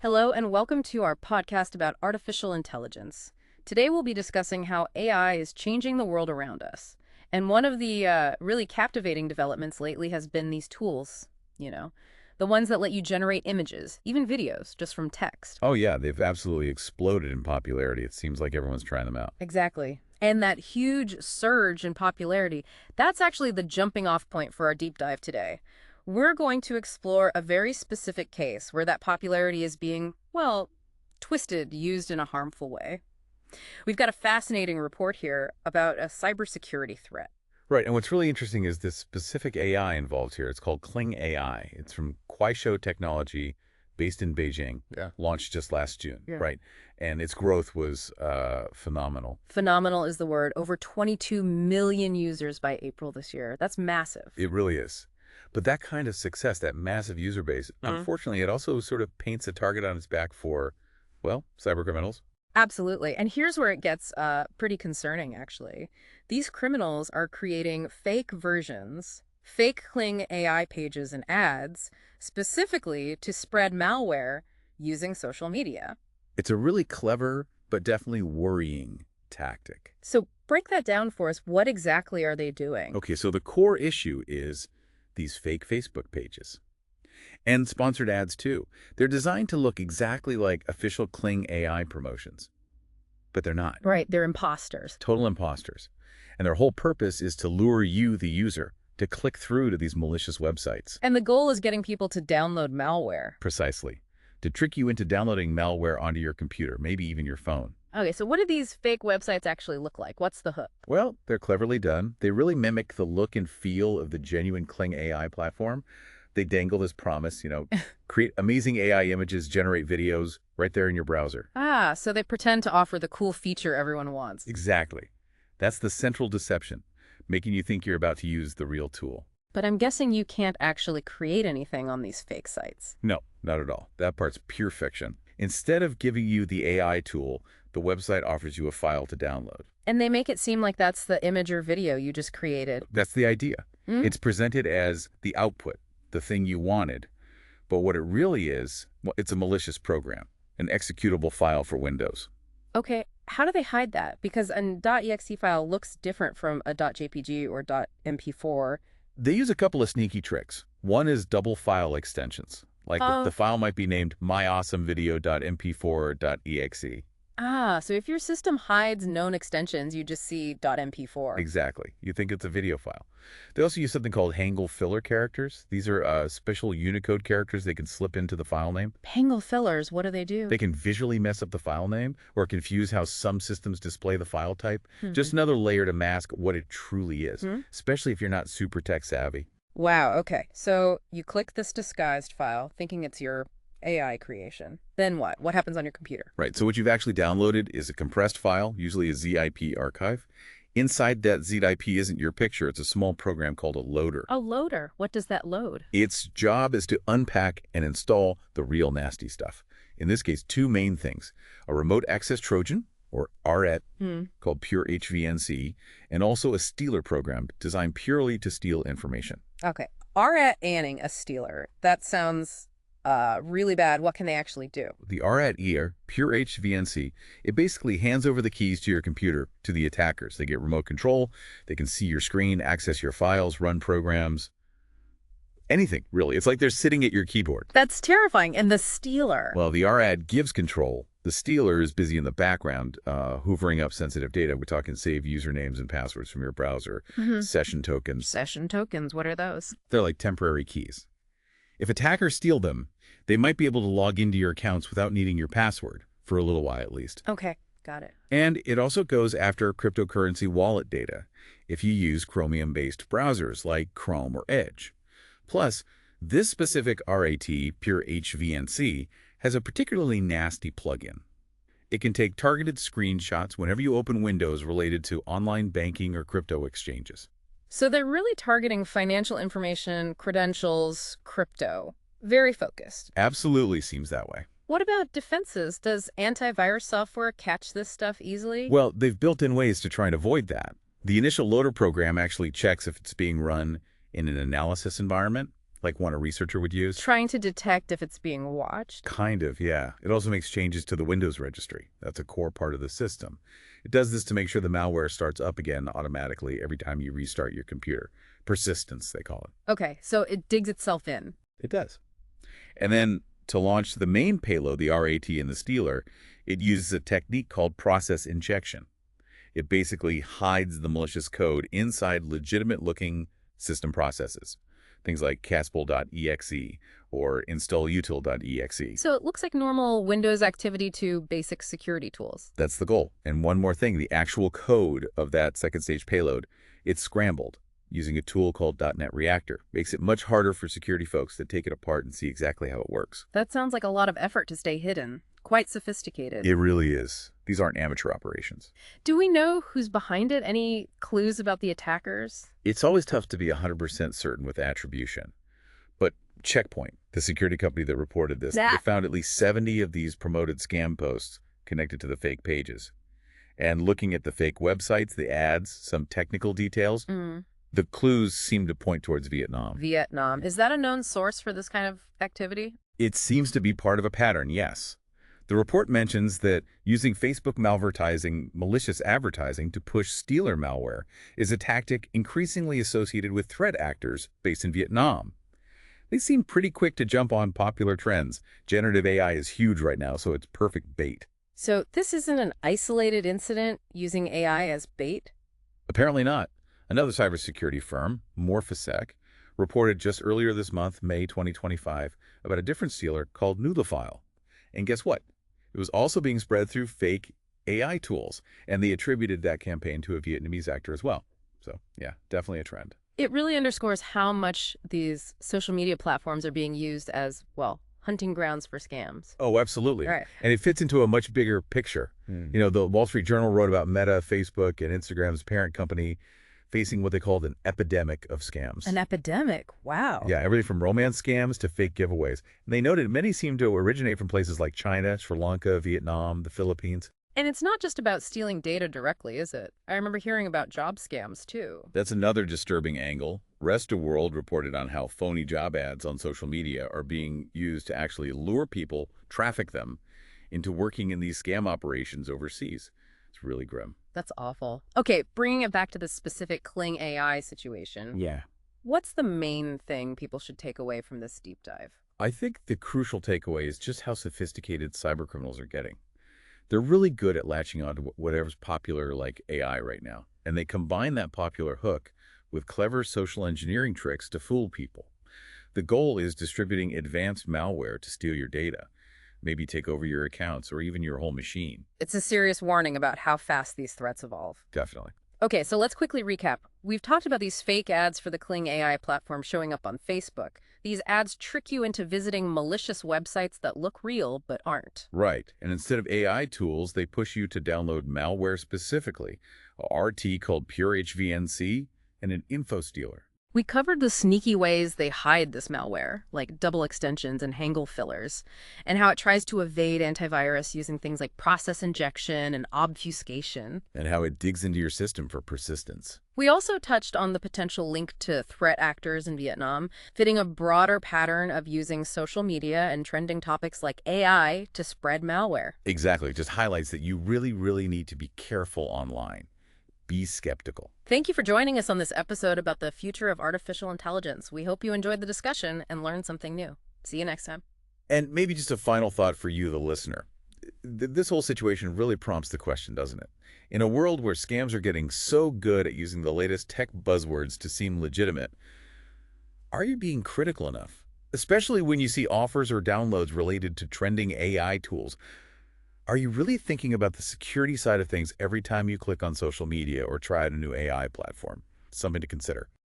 Hello, and welcome to our podcast about artificial intelligence. Today, we'll be discussing how AI is changing the world around us. And one of the really captivating developments lately has been these tools, the ones that let you generate images, even videos, just from text. Oh, yeah, they've absolutely exploded in popularity. It seems like everyone's trying them out. Exactly. And that huge surge in popularity, that's actually the jumping off point for our deep dive today. We're going to explore a very specific case where that popularity is being, well, twisted, used in a harmful way. We've got a fascinating report here about a cybersecurity threat. Right, and what's really interesting is this specific AI involved here. It's called Kling AI. It's from Kuaishou Technology, based in Beijing. Yeah. Launched just last June, Yeah. right? And its growth was phenomenal. Phenomenal is the word. Over 22 million users by April this year. That's massive. It really is. But that kind of success, that massive user base, unfortunately, it also sort of paints a target on its back for, well, cybercriminals. Absolutely. And here's where it gets pretty concerning, actually. These criminals are creating fake versions, fake Kling AI pages and ads, specifically to spread malware using social media. It's a really clever, but definitely worrying tactic. So break that down for us. What exactly are they doing? Okay, so the core issue is these fake Facebook pages. And sponsored ads, too. They're designed to look exactly like official Kling AI promotions. But they're not. Right, they're imposters. Total imposters. And their whole purpose is to lure you, the user, to click through to these malicious websites. And the goal is getting people to download malware. Precisely. To trick you into downloading malware onto your computer, maybe even your phone. Okay, so what do these fake websites actually look like? What's the hook? Well, they're cleverly done. They really mimic the look and feel of the genuine Kling AI platform. They dangle this promise, create amazing AI images, generate videos right there in your browser. Ah, so they pretend to offer the cool feature everyone wants. Exactly. That's the central deception, making you think you're about to use the real tool. But I'm guessing you can't actually create anything on these fake sites. No, not at all. That part's pure fiction. Instead of giving you the AI tool, the website offers you a file to download. And they make it seem like that's the image or video you just created. That's the idea. It's presented as the output, the thing you wanted. But what it really is, well, it's a malicious program, an executable file for Windows. Okay, how do they hide that? Because an .exe file looks different from a .jpg or .mp4. They use a couple of sneaky tricks. One is double file extensions. Like the file might be named myawesomevideo.mp4.exe. Ah, so if your system hides known extensions, you just see .mp4. Exactly. You think it's a video file. They also use something called Hangle filler characters. These are special Unicode characters they can slip into the file name. Hangle fillers, what do they do? They can visually mess up the file name or confuse how some systems display the file type. Just another layer to mask what it truly is, especially if you're not super tech savvy. Wow, okay. So you click this disguised file, thinking it's your AI creation. Then what? What happens on your computer? Right, so what you've actually downloaded is a compressed file, usually a zip archive. Inside that zip isn't your picture, it's a small program called a loader. A loader. What does that load? Its job is to unpack and install the real nasty stuff. In this case, two main things: a remote access Trojan, or RET, called pure HVNC, and also a stealer program designed purely to steal information. Okay. RAT Anning, a stealer. That sounds really bad. What can they actually do? The RAT-E, or pure HVNC, it basically hands over the keys to your computer to the attackers. They get remote control, they can see your screen, access your files, run programs, anything, really. It's like they're sitting at your keyboard. That's terrifying. And the stealer? Well, the RAT gives control. The stealer is busy in the background, hoovering up sensitive data. We're talking save usernames and passwords from your browser, session tokens. Session tokens, what are those? They're like temporary keys. If attackers steal them, they might be able to log into your accounts without needing your password, for a little while at least. Okay, got it. And it also goes after cryptocurrency wallet data if you use Chromium-based browsers like Chrome or Edge. Plus, this specific RAT, pure HVNC, has a particularly nasty plugin. It can take targeted screenshots whenever you open windows related to online banking or crypto exchanges. So they're really targeting financial information, credentials, crypto. Very focused. Absolutely seems that way. What about defenses? Does antivirus software catch this stuff easily? Well, they've built in ways to try and avoid that. The initial loader program actually checks if it's being run in an analysis environment. like one a researcher would use? Trying to detect if it's being watched. Kind of, yeah. It also makes changes to the Windows registry. That's a core part of the system. It does this to make sure the malware starts up again automatically every time you restart your computer. Persistence, they call it. Okay, so it digs itself in. It does. And then to launch the main payload, the RAT and the stealer, it uses a technique called process injection. It basically hides the malicious code inside legitimate-looking system processes. Things like caspal.exe or install-util.exe. So it looks like normal Windows activity to basic security tools. That's the goal. And one more thing, the actual code of that second stage payload, it's scrambled using a tool called .NET Reactor. Makes it much harder for security folks to take it apart and see exactly how it works. That sounds like a lot of effort to stay hidden. Quite sophisticated. It really is. These aren't amateur operations. Do we know who's behind it? Any clues about the attackers? It's always tough to be 100% certain with attribution. But Checkpoint, the security company that reported this, they found at least 70 of these promoted scam posts connected to the fake pages. And looking at the fake websites, the ads, some technical details, the clues seem to point towards Vietnam. Vietnam. Is that a known source for this kind of activity? It seems to be part of a pattern, yes. The report mentions that using Facebook malicious advertising to push stealer malware is a tactic increasingly associated with threat actors based in Vietnam. They seem pretty quick to jump on popular trends. Generative AI is huge right now, so it's perfect bait. So this isn't an isolated incident using AI as bait? Apparently not. Another cybersecurity firm, Morphosec, reported just earlier this month, May 2025, about a different stealer called Nullifile. And guess what? It was also being spread through fake AI tools, and they attributed that campaign to a Vietnamese actor as well. So, yeah, definitely a trend. It really underscores how much these social media platforms are being used as, well, hunting grounds for scams. Oh, absolutely. Right. And it fits into a much bigger picture. You know, the Wall Street Journal wrote about Meta, Facebook, and Instagram's parent company facing what they called an epidemic of scams. An epidemic? Wow. Yeah, everything from romance scams to fake giveaways. And they noted many seem to originate from places like China, Sri Lanka, Vietnam, the Philippines. And it's not just about stealing data directly, is it? I remember hearing about job scams, too. That's another disturbing angle. Rest of World reported on how phony job ads on social media are being used to actually lure people, traffic them, into working in these scam operations overseas. It's really grim. That's awful. Okay, bringing it back to the specific Kling AI situation. Yeah. What's the main thing people should take away from this deep dive? I think the crucial takeaway is just how sophisticated cybercriminals are getting. They're really good at latching on to whatever's popular like AI right now. And they combine that popular hook with clever social engineering tricks to fool people. The goal is distributing advanced malware to steal your data, maybe take over your accounts or even your whole machine. It's a serious warning about how fast these threats evolve. Definitely. Okay, so let's quickly recap. We've talked about these fake ads for the Kling AI platform showing up on Facebook. These ads trick you into visiting malicious websites that look real but aren't. Right. And instead of AI tools, they push you to download malware specifically, a RT called Pure HVNC, and an info stealer. We covered the sneaky ways they hide this malware, like double extensions and hangle fillers, and how it tries to evade antivirus using things like process injection and obfuscation. And how it digs into your system for persistence. We also touched on the potential link to threat actors in Vietnam, fitting a broader pattern of using social media and trending topics like AI to spread malware. Exactly. It just highlights that you really, really need to be careful online. Be skeptical. Thank you for joining us on this episode about the future of artificial intelligence. We hope you enjoyed the discussion and learned something new. See you next time. And maybe just a final thought for you, the listener. This whole situation really prompts the question, doesn't it? In a world where scams are getting so good at using the latest tech buzzwords to seem legitimate, are you being critical enough? Especially when you see offers or downloads related to trending AI tools. Are you really thinking about the security side of things every time you click on social media or try out a new AI platform? Something to consider.